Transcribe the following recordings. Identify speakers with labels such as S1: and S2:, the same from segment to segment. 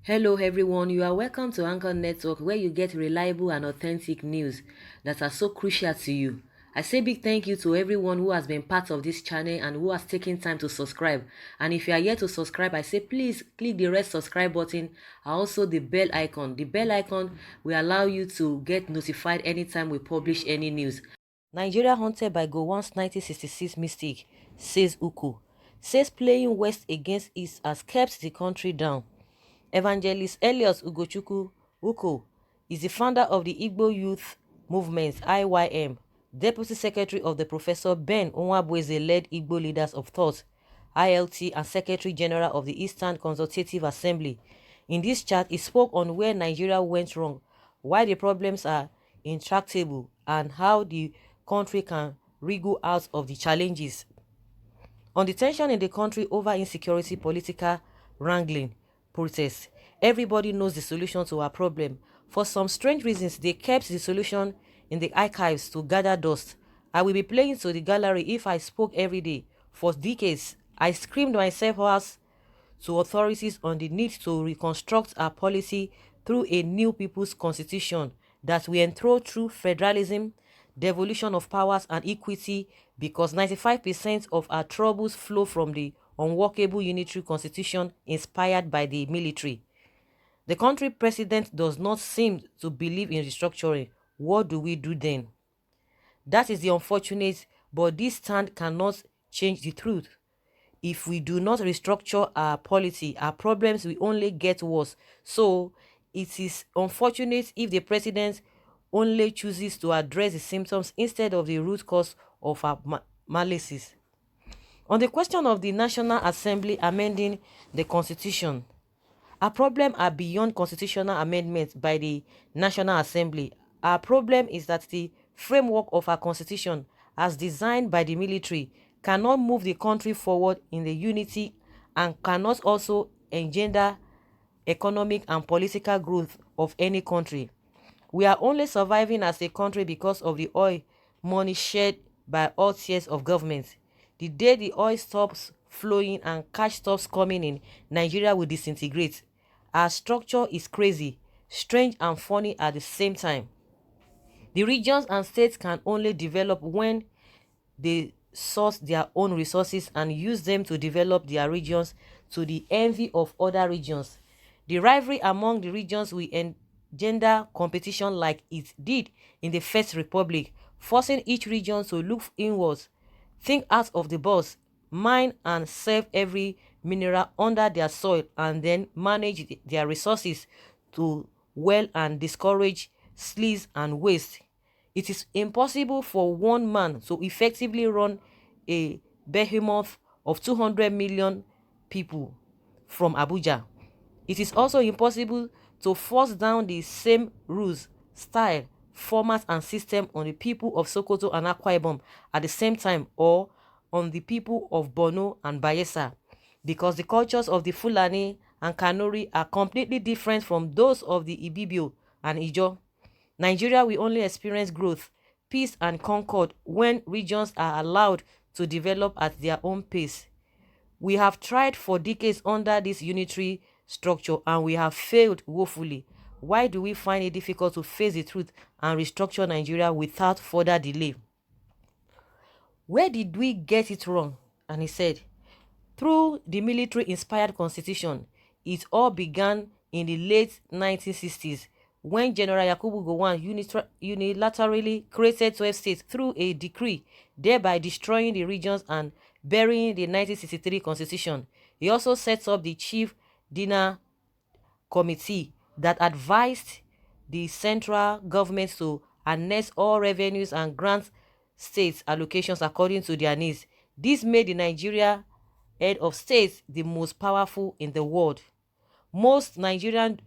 S1: Hello everyone, you are welcome to Anchor Network where you get reliable and authentic news that are so crucial to you. I say big thank you to everyone who has been part of this channel and who has taken time to subscribe. And if you are yet to subscribe, I say please click the red subscribe button and also the bell icon. The bell icon will allow you to get notified anytime we publish any news. Nigeria haunted by Gowon'S 1966 mistake, says Uku. Says playing West against East has kept the country down. Evangelist Elias Ugochukwu Uko is the founder of the Igbo Youth Movement (IYM), Deputy Secretary of the Professor Ben Onwabweze-led Igbo Leaders of Thought (ILT) and Secretary General of the Eastern Consultative Assembly. In this chat, he spoke on where Nigeria went wrong, why the problems are intractable, and how the country can wriggle out of the challenges. On the tension in the country over insecurity, political wrangling, protests, everybody knows the solution to our problem. For some strange reasons, they kept the solution in the archives to gather dust. I will be playing to the gallery if I spoke every day. For decades, I screamed myself hoarse to authorities on the need to reconstruct our policy through a new people's constitution that we enthrone through federalism, devolution of powers and equity, because 95% of our troubles flow from the unworkable unitary constitution inspired by the military. The country president does not seem to believe in restructuring. What do we do then? That is the unfortunate, but this stand cannot change the truth. If we do not restructure our policy, our problems will only get worse. So it is unfortunate if the president only chooses to address the symptoms instead of the root cause of our malices. On the question of the National Assembly amending the Constitution, our problems are beyond constitutional amendment by the National Assembly. Our problem is that the framework of our constitution, as designed by the military, cannot move the country forward in the unity and cannot also engender economic and political growth of any country. We are only surviving as a country because of the oil money shared by all tiers of government. The day the oil stops flowing and cash stops coming in, Nigeria will disintegrate. Our structure is crazy, strange and funny at the same time. The regions and states can only develop when they source their own resources and use them to develop their regions to the envy of other regions. The rivalry among the regions will engender competition like it did in the First Republic, forcing each region to look inwards, think out of the box, mine and save every mineral under their soil, and then manage their resources to well and discourage sleaze and waste. It is impossible for one man to effectively run a behemoth of 200 million people from Abuja. It is also impossible to force down the same rules, style, format and system on the people of Sokoto and Akwa Ibom at the same time, or on the people of Borno and Bayelsa, because the cultures of the Fulani and Kanuri are completely different from those of the Ibibio and Ijo. Nigeria will only experience growth, peace and concord when regions are allowed to develop at their own pace. We have tried for decades under this unitary structure and we have failed woefully. Why do we find it difficult to face the truth and restructure Nigeria without further delay? Where did we get it wrong? And he said, through the military-inspired constitution. It all began in the late 1960s when General Yakubu Gowon unilaterally created 12 states through a decree, thereby destroying the regions and burying the 1963 constitution. He also set up the Chief Dinner Committee that advised the central government to annex all revenues and grant states allocations according to their needs. This made the Nigeria head of state the most powerful in the world. Most Nigerians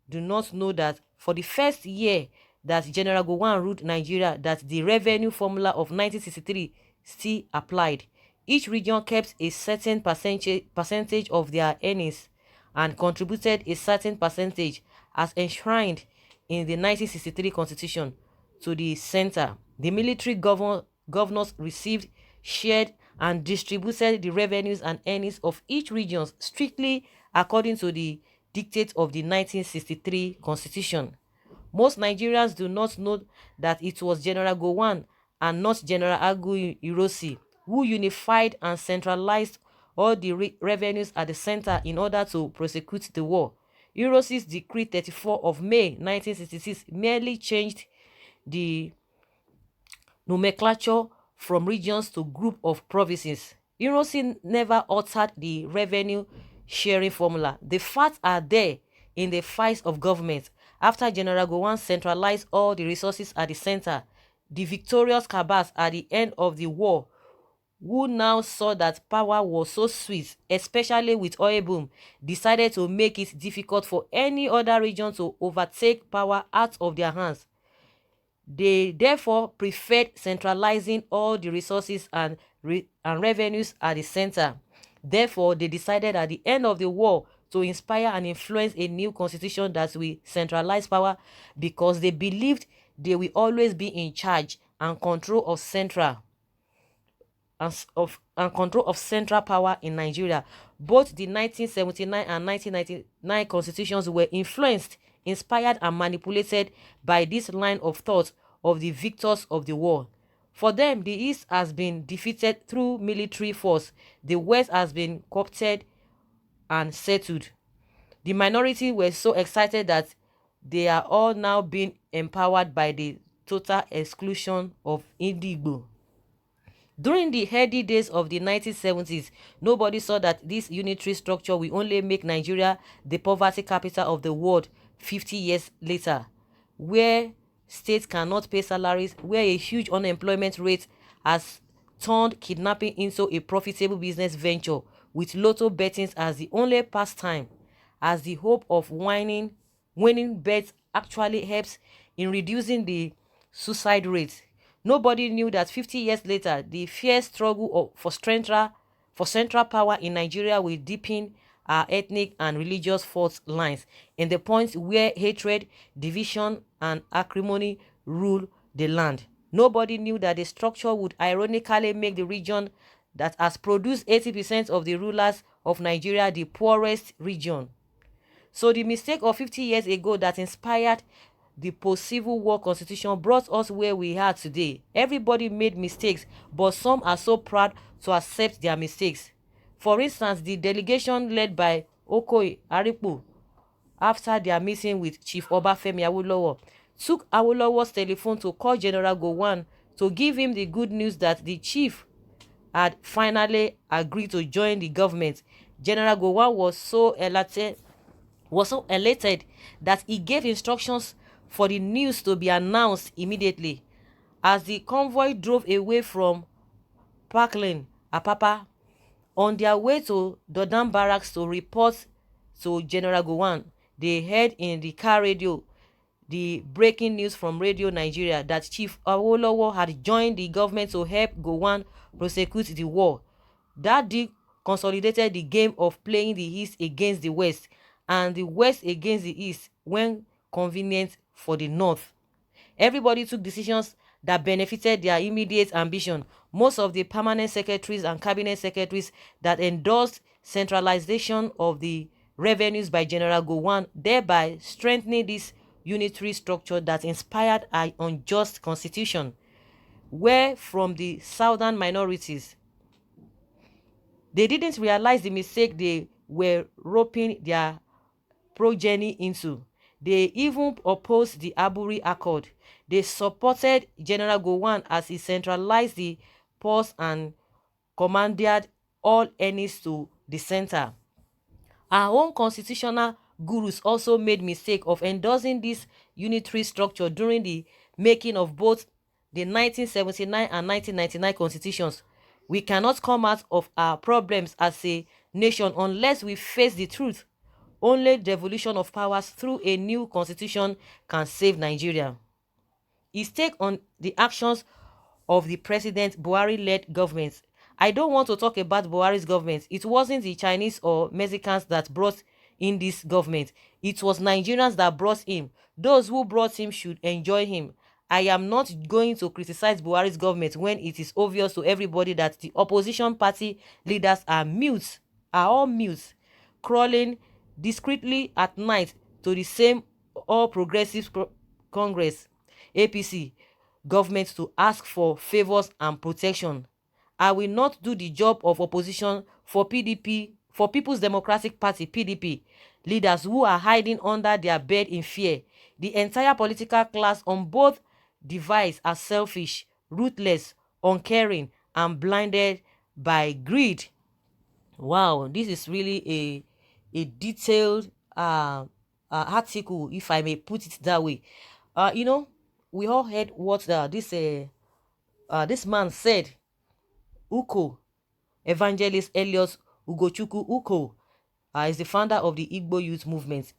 S1: do not know that for the first year that General Gowon ruled Nigeria, that the revenue formula of 1963 still applied. Each region kept a certain percentage of their earnings and contributed a certain percentage as enshrined in the 1963 constitution to the center. The military governors received, shared, and distributed the revenues and earnings of each region strictly according to the dictates of the 1963 constitution. Most Nigerians do not know that it was General Gowon and not General Agu Irosi who unified and centralized all the revenues at the center in order to prosecute the war. Irosi's Decree 34 of May 1966 merely changed the nomenclature from regions to group of provinces. Irosi never altered the revenue sharing formula. The facts are there in the files of government. After General Gowon centralized all the resources at the center, the victorious Kabas at the end of the war, who now saw that power was so sweet, especially with oil boom, decided to make it difficult for any other region to overtake power out of their hands. They therefore preferred centralizing all the resources and revenues at the center. Therefore, they decided at the end of the war to inspire and influence a new constitution that will centralize power because they believed they will always be in charge and control of central power in Nigeria. Both the 1979 and 1999 constitutions were influenced, inspired, and manipulated by this line of thought of the victors of the war. For them, the East has been defeated through military force, the West has been co-opted and settled. The minority were so excited that they are all now being empowered by the total exclusion of Indigbo. During the heady days of the 1970s, nobody saw that this unitary structure will only make Nigeria the poverty capital of the world 50 years later, where states cannot pay salaries, where a huge unemployment rate has turned kidnapping into a profitable business venture, with lotto bettings as the only pastime, as the hope of winning bets actually helps in reducing the suicide rate. Nobody knew that 50 years later, the fierce struggle for central power in Nigeria will deepen our ethnic and religious fault lines in the points where hatred, division, and acrimony rule the land. Nobody knew that the structure would ironically make the region that has produced 80% of the rulers of Nigeria the poorest region. So the mistake of 50 years ago that inspired the post-Civil War constitution brought us where we are today. Everybody made mistakes, but some are so proud to accept their mistakes. For instance, the delegation led by Okoye Aripo, after their meeting with Chief Obafemi Awolowo, took Awolowo's telephone to call General Gowon to give him the good news that the chief had finally agreed to join the government. General Gowon was so elated that he gave instructions for the news to be announced immediately. As the convoy drove away from Parkland, Apapa, on their way to Dodam Barracks to report to General Gowon, they heard in the car radio the breaking news from Radio Nigeria that Chief Awolowo had joined the government to help Gowon prosecute the war. That deal consolidated the game of playing the East against the West and the West against the East when convenient for the North. Everybody took decisions that benefited their immediate ambition. Most of the permanent secretaries and cabinet secretaries that endorsed centralization of the revenues by General Gowon, thereby strengthening this unitary structure that inspired an unjust constitution, were from the southern minorities. They didn't realize the mistake they were roping their progeny into. They even opposed the Aburi Accord. They supported General Gowon as he centralized the purse and commanded all earnings to the center. Our own constitutional gurus also made mistake of endorsing this unitary structure during the making of both the 1979 and 1999 constitutions. We cannot come out of our problems as a nation unless we face the truth. Only devolution of powers through a new constitution can save Nigeria. His take on the actions of the President Buhari-led government. I don't want to talk about Buhari's government. It wasn't the Chinese or Mexicans that brought in this government. It was Nigerians that brought him. Those who brought him should enjoy him. I am not going to criticize Buhari's government when it is obvious to everybody that the opposition party leaders are mutes, are all mutes, crawling discreetly at night to the same All Progressives Congress (APC) government to ask for favors and protection. I will not do the job of opposition for PDP, for People's Democratic Party (PDP) leaders who are hiding under their bed in fear. The entire political class on both divides are selfish, ruthless, uncaring, and blinded by greed. Wow, this is really a detailed article, if I may put it that way. You know, we all heard what this man said. Uko, Evangelist Elias Ugochukwu Uko, is the founder of the Igbo Youth Movement.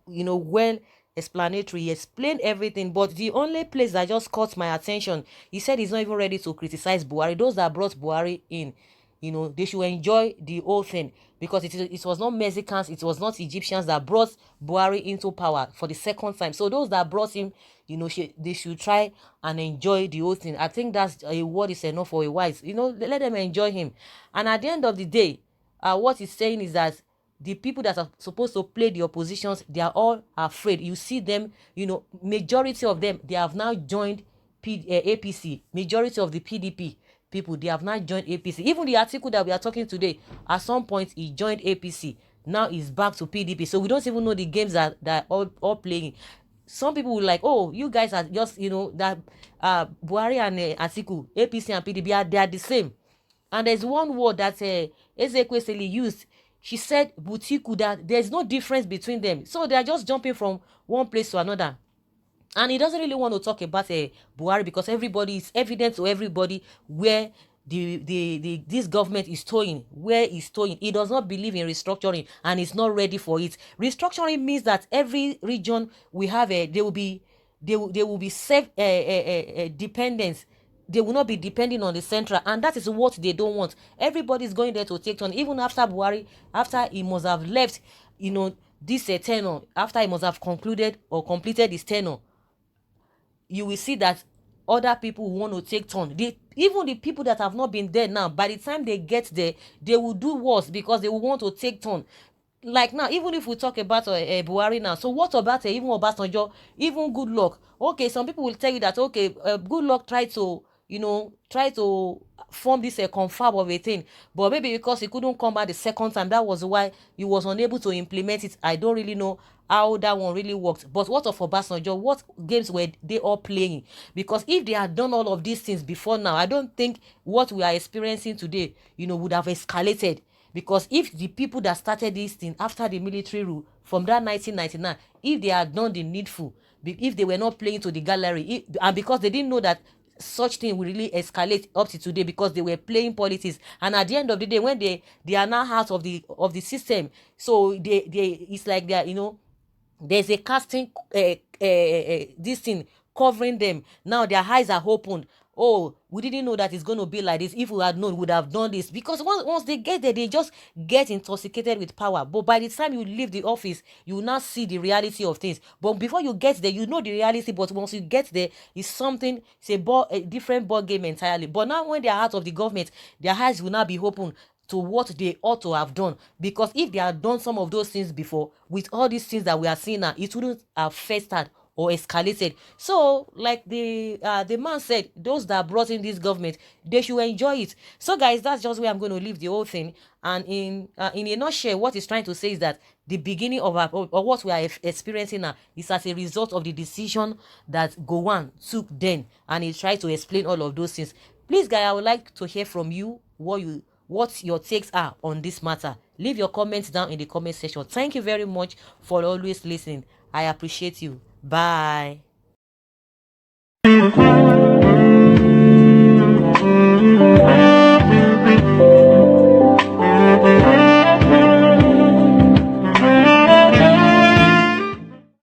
S1: Well explanatory. He explained everything, but the only place that just caught my attention, he said he's not even ready to criticize Buhari. Those that brought Buhari in, they should enjoy the whole thing, because it was not Mexicans, it was not Egyptians that brought Buhari into power for the second time. So those that brought him, they should try and enjoy the whole thing. I think that's a word is enough for a wise. Let them enjoy him. And at the end of the day, what he's saying is that the people that are supposed to play the oppositions, they are all afraid. You see them, majority of them, they have now joined APC. Majority of the PDP people, they have now joined APC. Even the article that we are talking today, at some point he joined APC. Now he's back to PDP. So we don't even know the games that all playing. Some people will like, oh, you guys are just, that Buhari and Atiku, APC and PDP, they are the same. And there's one word that Ezekwesili used. She said, Butiku, that there's no difference between them. So they are just jumping from one place to another. And he doesn't really want to talk about Buhari, because everybody is evident to everybody where this government is toying, where it's toying. He does not believe in restructuring, and is not ready for it. Restructuring means that every region we have they will be self dependence. They will not be depending on the central, and that is what they don't want. Everybody is going there to take turn. Even after Buhari, after he must have left, this tenure, after he must have concluded or completed his tenure, you will see that other people want to take turn. Even the people that have not been there now, by the time they get there, they will do worse, because they will want to take turn. Like now, even if we talk about Buhari now, so what about even Obasanjo, even Good Luck? Okay, some people will tell you that, okay, Good Luck tried to form this confab of a thing, but maybe because he couldn't come back the second time, that was why he was unable to implement it. I don't really know how that one really worked. But what of Obasanjo? What games were they all playing? Because if they had done all of these things before now, I don't think what we are experiencing today would have escalated. Because if the people that started this thing after the military rule from that 1999, if they had done the needful, if they were not playing to the gallery, and because they didn't know that such thing will really escalate up to today, because they were playing politics, and at the end of the day, when they are now out of the system, so they it's like they are, there's a casting this thing covering them. Now their eyes are opened. Oh, we didn't know that it's going to be like this. If we had known, we would have done this. Because once they get there, they just get intoxicated with power. But by the time you leave the office, you will not see the reality of things. But before you get there, you know the reality. But once you get there, it's a different ball game entirely. But now when they are out of the government, their eyes will not be open to what they ought to have done. Because if they had done some of those things before, with all these things that we are seeing now, it wouldn't have festered or escalated. So like the man said, those that brought in this government, they should enjoy it. So guys, that's just where I'm going to leave the whole thing. And in a nutshell, what he's trying to say is that the beginning of what we are experiencing now is as a result of the decision that Gowon took then, and he tried to explain all of those things. Please guys, I would like to hear from you what your takes are on this matter. Leave your comments down in the comment section. Thank you very much for always listening. I appreciate you. Bye.